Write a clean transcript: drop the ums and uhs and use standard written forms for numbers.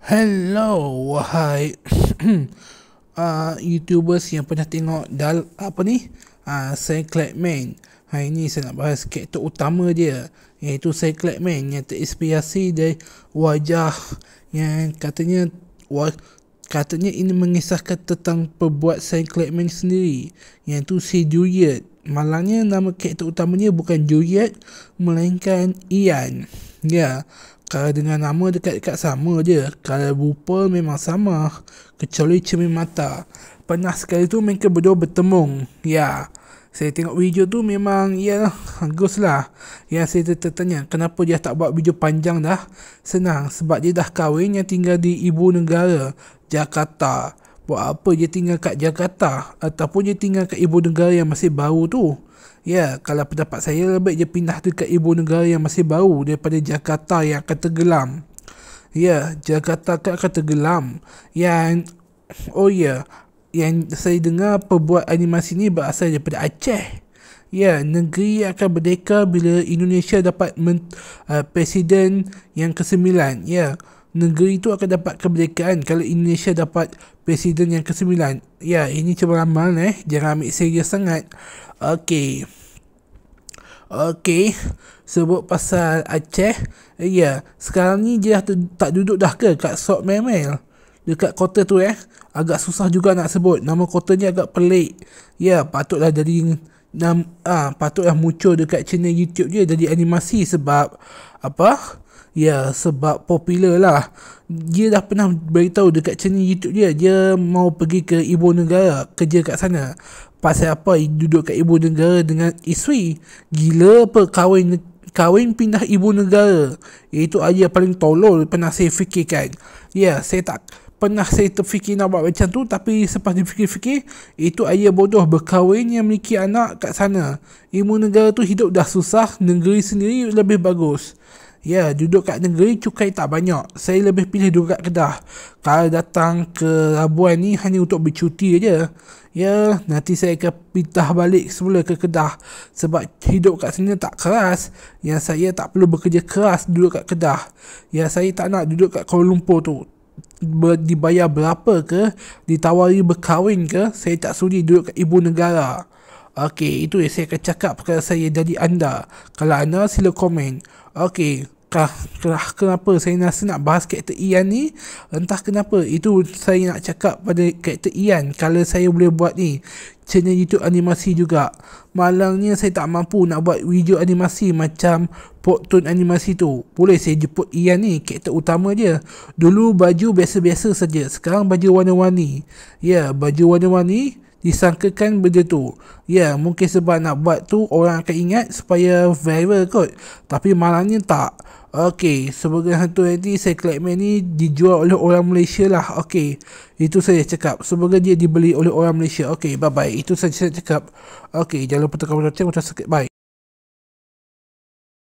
Hello, wahai YouTubers yang pernah tengok Cycladman. Hari ni saya nak bahas karakter utama dia, iaitu Cycladman, yang terinspirasi dari wajah yang katanya ini mengisahkan tentang pembuat Cycladman sendiri, iaitu si Juliet. Malangnya nama karakter utamanya bukan Juliet melainkan Ian. Ya, kalau dengan nama dekat-dekat sama je, kalau rupa memang sama, kecuali cermin mata. Pernah sekali tu mereka berdua bertemu. Ya, saya tengok video tu memang ya bagus lah. Ya, saya tertanya kenapa dia tak buat video panjang dah. Senang, sebab dia dah kahwin yang tinggal di ibu negara, Jakarta. Buat apa dia tinggal kat Jakarta ataupun dia tinggal kat ibu negara yang masih baru tu? Ya, kalau pendapat saya lebih dia pindah dekat ibu negara yang masih baru daripada Jakarta yang akan tenggelam. Ya, Jakarta akan tenggelam. Yang saya dengar pembuat animasi ni berasal daripada Aceh. Ya, negeri akan merdeka bila Indonesia dapat presiden yang ke-9. Ya, negeri itu akan dapat kemerdekaan kalau Indonesia dapat presiden yang ke-9. Ya, ini cuma ramal jangan ambil serius sangat. Okey, sebut pasal Aceh. Ya, sekarang ni dia tak duduk dah ke kat Sok Memel, dekat kota tu agak susah juga nak sebut. Nama kota ni agak pelik. Ya, patutlah muncul dekat channel YouTube dia jadi animasi. Sebab apa? Ya, sebab popular lah. Dia dah pernah beritahu dekat channel YouTube dia mau pergi ke ibu negara, kerja kat sana. Pasal apa duduk kat ibu negara dengan isteri? Gila apa kahwin pindah ibu negara? Itu ayah paling tolol pernah saya fikirkan. Ya, saya terfikir nak buat macam tu, tapi selepas difikir-fikir, itu ayah bodoh berkahwin yang memiliki anak kat sana. Ibu negara tu hidup dah susah, negeri sendiri lebih bagus. Ya, duduk kat negeri cukai tak banyak. Saya lebih pilih duduk kat Kedah. Kalau datang ke Labuan ni hanya untuk bercuti aja. Ya, nanti saya akan pindah balik semula ke Kedah. Sebab hidup kat sini tak keras. Yang saya tak perlu bekerja keras duduk kat Kedah. Ya, saya tak nak duduk kat Kuala Lumpur tu. Dibayar berapa ke, ditawari berkahwin ke, saya tak sudi duduk kat ibu negara. Okey, itu yang saya akan cakap perkara saya dari anda. Kalau anda sila komen. Okey, kenapa saya rasa nak bahas karakter Ian ni? Entah kenapa, itu saya nak cakap pada karakter Ian. Kalau saya boleh buat ni channel YouTube animasi juga. Malangnya saya tak mampu nak buat video animasi macam Pokton animasi tu. Boleh saya jemput Ian ni, karakter utama dia. Dulu baju biasa-biasa saja, sekarang baju warna-warni. Ya, baju warna-warni disangkakan benda tu. Ya, mungkin sebab nak buat tu orang akan ingat supaya viral kot. Tapi malangnya tak. Okey, sebagai hantu nanti Cycladman ni dijual oleh orang Malaysia lah. Okey, itu saya cakap. Semoga dia dibeli oleh orang Malaysia. Okey, bye bye. Itu saja saya cakap. Okey, jangan lupa tekan butang subscribe. Bye.